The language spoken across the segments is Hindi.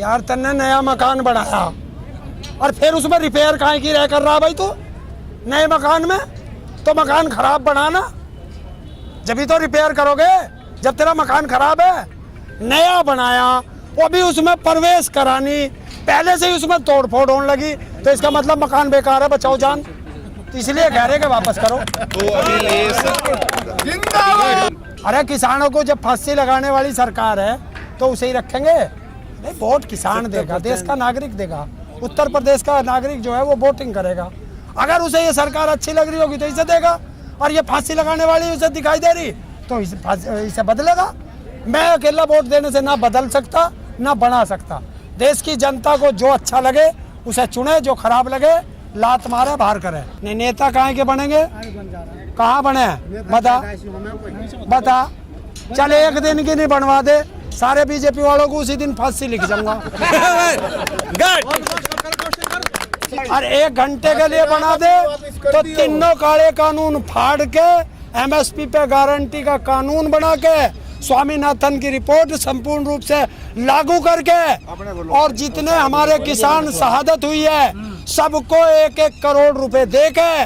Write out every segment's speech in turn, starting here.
यार तन्ने नया मकान बनाया और फिर उसमें रिपेयर काहे की रह कर रहा भाई तू? नए मकान में तो मकान खराब बनाना, जब भी तो रिपेयर करोगे। जब तेरा मकान खराब है, नया बनाया वो भी उसमें प्रवेश करानी, पहले से ही उसमें तोड़ फोड़ होने लगी, तो इसका मतलब मकान बेकार है, बचाओ जान। तो इसलिए कह रहे कि वापस करो। अरे किसानों को जब फांसी लगाने वाली सरकार है तो उसे ही रखेंगे? नहीं, वोट किसान देगा, देश का नागरिक देगा। उत्तर प्रदेश का नागरिक जो है वो वोटिंग करेगा। अगर उसे ये सरकार अच्छी लग रही होगी तो इसे देगा, और ये फांसी लगाने वाली उसे दिखाई दे रही तो इसे बदलेगा। मैं अकेला वोट देने से ना बदल सकता ना बना सकता। देश की जनता को जो अच्छा लगे उसे चुने, जो खराब लगे लात मारे बाहर करे। नहीं, नेता कहाँ के बनेंगे? कहाँ बने? बता। चल एक दिन की नहीं बनवा दे, सारे बीजेपी वालों को उसी दिन फांसी लिख जाऊंगा। और 1 घंटे के लिए बना दे तो तीनों काले कानून फाड़ के एमएसपी पे गारंटी का कानून बना के स्वामीनाथन की रिपोर्ट संपूर्ण रूप से लागू करके, और जितने हमारे किसान शहादत हुई है सबको 1-1 करोड़ रुपए दे के,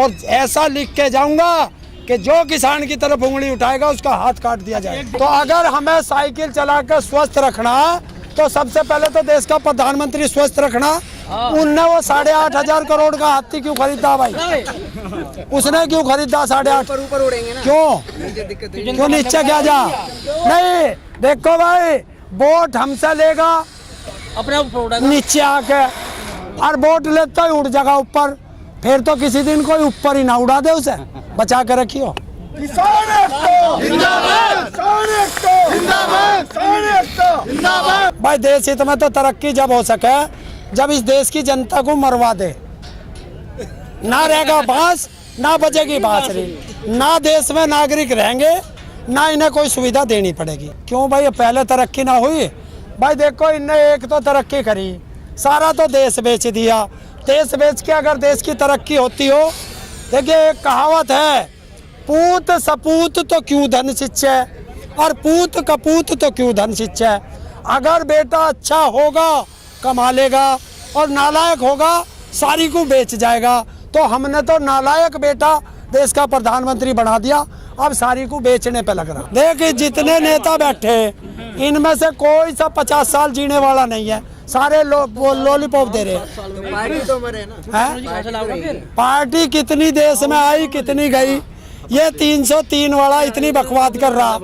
और ऐसा लिख के जाऊंगा कि जो किसान की तरफ उंगली उठाएगा उसका हाथ काट दिया जाए। तो अगर हमें साइकिल चला कर स्वस्थ रखना तो सबसे पहले तो देश का प्रधानमंत्री स्वस्थ रखना। उनने वो 8.5 करोड़ का हाथी क्यों खरीदा भाई? उसने क्यों खरीदा 8.5? ऊपर उड़ेंगे ना? क्यों नीचे क्या जा? नहीं देखो भाई, वोट हमसे लेगा अपने नीचे आके, और वोट लेता ही उड़ जाएगा ऊपर, फिर तो किसी दिन कोई ऊपर ही ना उड़ा दे, उसे बचा के रखियो। भाई देश हित में तो तरक्की जब हो सके जब इस देश की जनता को मरवा दे, ना रहेगा बांस ना बजेगी बांसुरी, ना देश में नागरिक रहेंगे, ना इन्हें कोई सुविधा देनी पड़ेगी। क्यों भाई, पहले तरक्की ना हुई? भाई देखो, इनने एक तो तरक्की करी, सारा तो देश बेच दिया। देश बेच के अगर देश की तरक्की होती हो, देखिए एक कहावत है, पूत सपूत तो क्यों धन सिंचे, और पूत कपूत तो क्यों धन सिंचे। अगर बेटा अच्छा होगा कमा लेगा, और नालायक होगा सारी को बेच जाएगा। तो हमने तो नालायक बेटा देश का प्रधानमंत्री बना दिया, अब सारी को बेचने पे लग रहा। देखिए जितने नेता बैठे इनमें से कोई सा 50 साल जीने वाला नहीं है, सारे लॉलीपॉप दे रहे हैं। पार्टी तो मरे ना। पार्टी कितनी देश में आई कितनी गई, ये 303 वाला इतनी बकवाद कर रहा।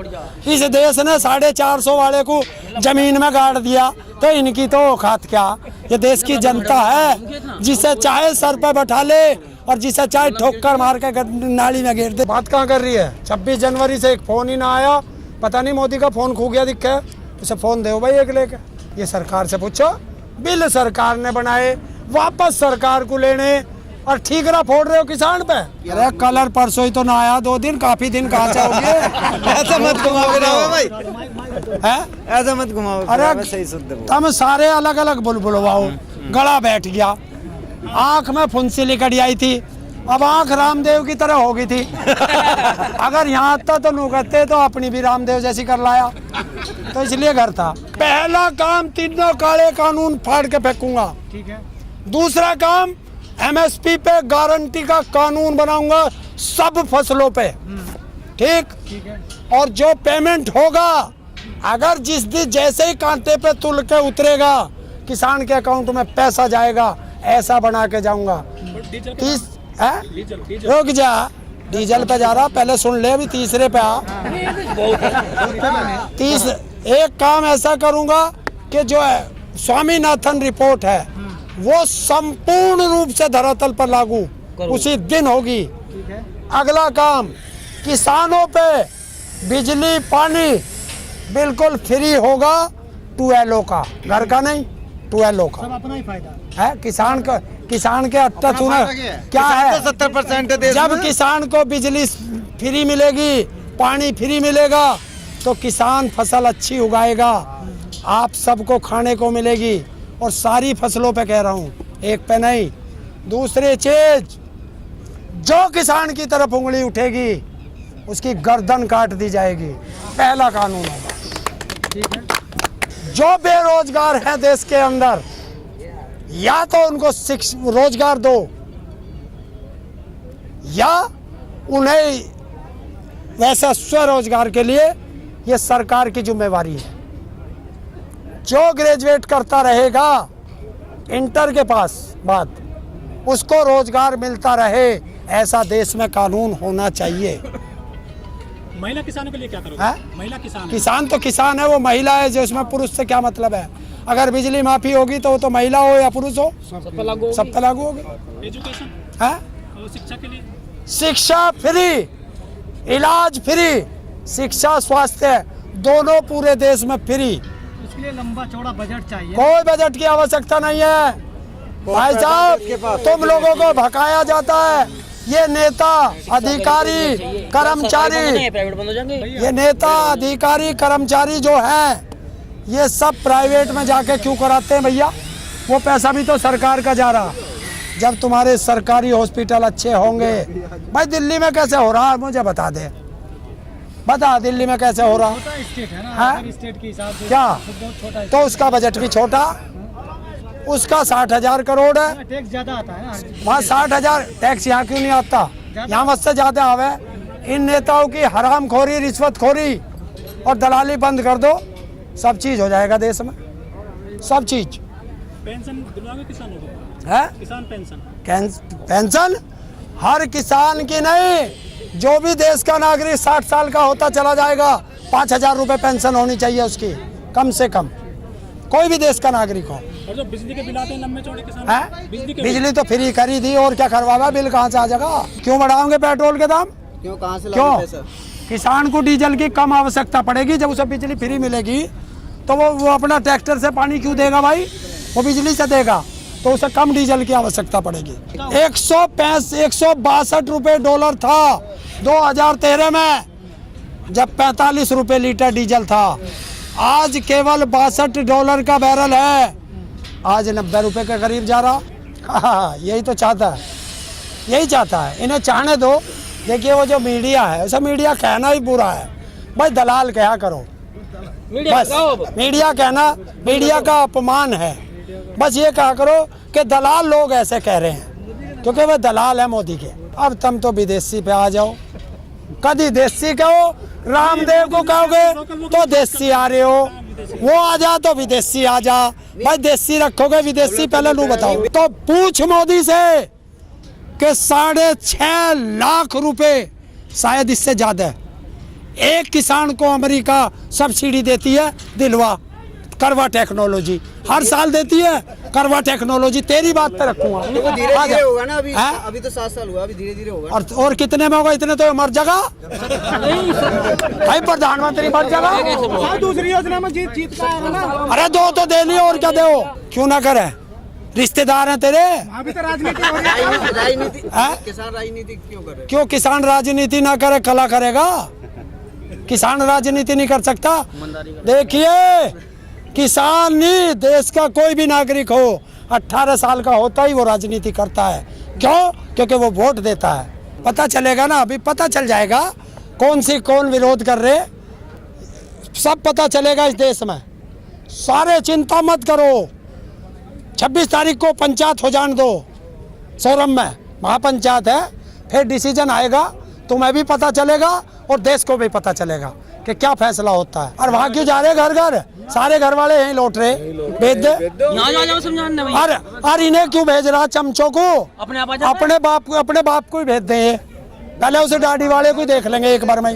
इस देश ने 450 वाले को जमीन में गाड़ दिया, तो इनकी तो औकात क्या? ये देश की जनता है, जिसे चाहे सर पे बैठा ले और जिसे चाहे ठोकर मार के नाली में गिर दे। बात कहाँ कर रही है? 26 जनवरी से एक फोन ही ना आया, पता नहीं मोदी का फोन खो गया दिखे, उसे फोन दो भाई एक लेके। ये सरकार से पूछो, बिल सरकार ने बनाए, वापस सरकार को लेने, और ठीकरा फोड़ रहे हो किसान पे। अरे कलर परसों ही तो ना आया, 2 दिन काफी दिन कहाँ जाओगे? ऐसा मत घुमाओ भाई, ऐसा मत घुमाओ। अरे सही सुनते हो, तुम सारे अलग अलग बुलबुलवाओ, गला बैठ गया, आंख में फुंसी लिकड़ी आई थी, अब आंख रामदेव की तरह हो गई थी। अगर यहाँ था तो नुकते तो अपनी भी रामदेव जैसी कर लाया, तो इसलिए घर था। पहला काम तीनों काले कानून फाड़ के फेंकूंगा। ठीक है। दूसरा काम एमएसपी पे गारंटी का कानून बनाऊंगा सब फसलों पे। ठीक है। और जो पेमेंट होगा, अगर जिस दिन जैसे ही कांटे पे तुल के उतरेगा किसान के अकाउंट में पैसा जाएगा, ऐसा बना के जाऊंगा। रुक जा, डीजल पे जा रहा, पहले सुन ले, अभी तीसरे पे आ। एक काम ऐसा करूंगा कि जो है स्वामीनाथन रिपोर्ट है वो संपूर्ण रूप से धरातल पर लागू उसी दिन होगी। अगला काम, किसानों पे बिजली पानी बिल्कुल फ्री होगा, टूएलओ का, घर का नहीं, टूएलओ का। सब अपना ही फायदा है किसान का। किसान के अट्टा चूना क्या है? 70% जब किसान को बिजली फ्री मिलेगी, पानी फ्री मिलेगा, तो किसान फसल अच्छी उगाएगा, आप सबको खाने को मिलेगी। और सारी फसलों पे कह रहा हूँ, एक पे नहीं। दूसरी चीज, जो किसान की तरफ उंगली उठेगी उसकी गर्दन काट दी जाएगी, पहला कानून होगा। ठीक है। जो बेरोजगार हैं देश के अंदर, या तो उनको रोजगार दो या उन्हें वैसा स्वरोजगार के लिए ये सरकार की जिम्मेवारी है। जो ग्रेजुएट करता रहेगा इंटर के पास बाद, उसको रोजगार मिलता रहे, ऐसा देश में कानून होना चाहिए। महिला किसानों के लिए क्या करोगे? है? महिला किसान तो किसान है, वो महिला है, जो इसमें पुरुष से क्या मतलब है? अगर बिजली माफी होगी तो वो तो महिला हो या पुरुष हो, सब पे लागू होगी। एजुकेशन है? और शिक्षा के लिए शिक्षा फ्री, इलाज फ्री, शिक्षा स्वास्थ्य दोनों पूरे देश में फ्री। इसके लिए लंबा चौड़ा बजट चाहिए। कोई बजट की आवश्यकता नहीं है भाई साहब, तुम लोगों को भकाया जाता है। ये नेता अधिकारी कर्मचारी, प्राइवेट बंद हो जाएंगे। ये नेता अधिकारी कर्मचारी जो है, ये सब प्राइवेट में जाके क्यों कराते हैं भैया? वो पैसा भी तो सरकार का जा रहा। जब तुम्हारे सरकारी हॉस्पिटल अच्छे होंगे, भाई दिल्ली में कैसे हो रहा है मुझे बता दे, बता दिल्ली में कैसे हो रहा? स्टेट है ना, है? स्टेट के हिसाब से क्या? बहुत छोटा तो उसका बजट भी छोटा, उसका 60,000 करोड़ है, टैक्स ज्यादा आता है ना। वहाँ 60,000 टैक्स यहाँ क्यों नहीं आता? यहाँ मुझसे ज्यादा आवे। इन नेताओं की हरामखोरी, रिश्वतखोरी और दलाली बंद कर दो, सब चीज हो जाएगा देश में, सब चीज। पेंशन दिलवाओगे किसानों को? है? किसान पेंशन पेंशन हर किसान की नहीं, जो भी देश का नागरिक 60 साल का होता चला जाएगा, 5,000 रुपए पेंशन होनी चाहिए उसकी, कम से कम, कोई भी देश का नागरिक हो। और जो बिजली के बिल आते हैं लंबे चौड़े किसान, है? बिजली बिजली तो फ्री करी दी, और क्या करवावा? बिल कहाँ से आ जाएगा? क्यों बढ़ाओगे पेट्रोल के दाम? क्यों, कहाँ से क्यों? लाओगे पैसा? किसान को डीजल की कम आवश्यकता पड़ेगी, जब उसे बिजली फ्री मिलेगी तो वो अपना ट्रैक्टर से पानी क्यों देगा भाई? वो बिजली से देगा, तो उसे कम डीजल की आवश्यकता पड़ेगी। 162 रुपए डॉलर था 2013 में, जब 45 रुपए लीटर डीजल था। आज केवल $62 का बैरल है, आज 90 रुपए के करीब जा रहा। यही तो चाहता है, यही चाहता है, इन्हें चाहने दो। देखिए वो जो मीडिया है, उसे मीडिया कहना ही बुरा है भाई, दलाल कहा करो बस। मीडिया कहना मीडिया का अपमान है, बस ये कहा करो कि दलाल लोग ऐसे कह रहे हैं, क्योंकि वह दलाल है मोदी के। अब तुम तो विदेशी पे आ जाओ, कभी देसी कहो, रामदेव को कहोगे तो देसी आ रहे हो, वो आ जा तो विदेशी आ जा। भाई देसी रखोगे विदेशी, पहले लू बताओ। तो पूछ मोदी से कि 6.5 लाख रुपए, शायद इससे ज्यादा, एक किसान को अमेरिका सब्सिडी देती है, दिलवा करवा टेक्नोलॉजी हर साल देती है। करवा टेक्नोलॉजी तेरी बात पे रखूंगा, धीरे धीरे होगा ना, अभी तो 7 साल हुआ, अभी धीरे धीरे होगा। और कितने में होगा? इतने तो मर जाएगा भाई, प्रधानमंत्री मर जाएगा। दूसरी योजना में जीत का है ना। अरे दो तो दे लियो, और क्या दो, क्यों ना करे, रिश्तेदार हैं तेरे। अभी तो राजनीति हो रही है। राजनीति, हैं? किसान राजनीति क्यों कर रहे? क्यों किसान राजनीति ना करे, कला करेगा? किसान राजनीति नहीं कर सकता। देखिए किसान नहीं, देश का कोई भी नागरिक हो, 18 साल का होता ही वो राजनीति करता है। क्यों? क्योंकि वो वोट देता है। पता चलेगा ना, अभी पता चल जाएगा कौन विरोध कर रहे, सब पता चलेगा इस देश में। सारे चिंता मत करो, 26 तारीख को पंचायत हो जाने दो, सोरम में महापंचायत है, फिर डिसीजन आएगा, तुम्हें भी पता चलेगा और देश को भी पता चलेगा कि क्या फैसला होता है। और वहाँ क्यों जा रहे घर घर, सारे घर वाले यहीं लौट रहे, भेज दे। यहाँ समझाना भाई। और इन्हें क्यों भेज रहा चमचों को? अपने आप आ जाता है। अपने बाप को ही भेज दे, पहले उसे दाढ़ी वाले को ही देख लेंगे एक बार में।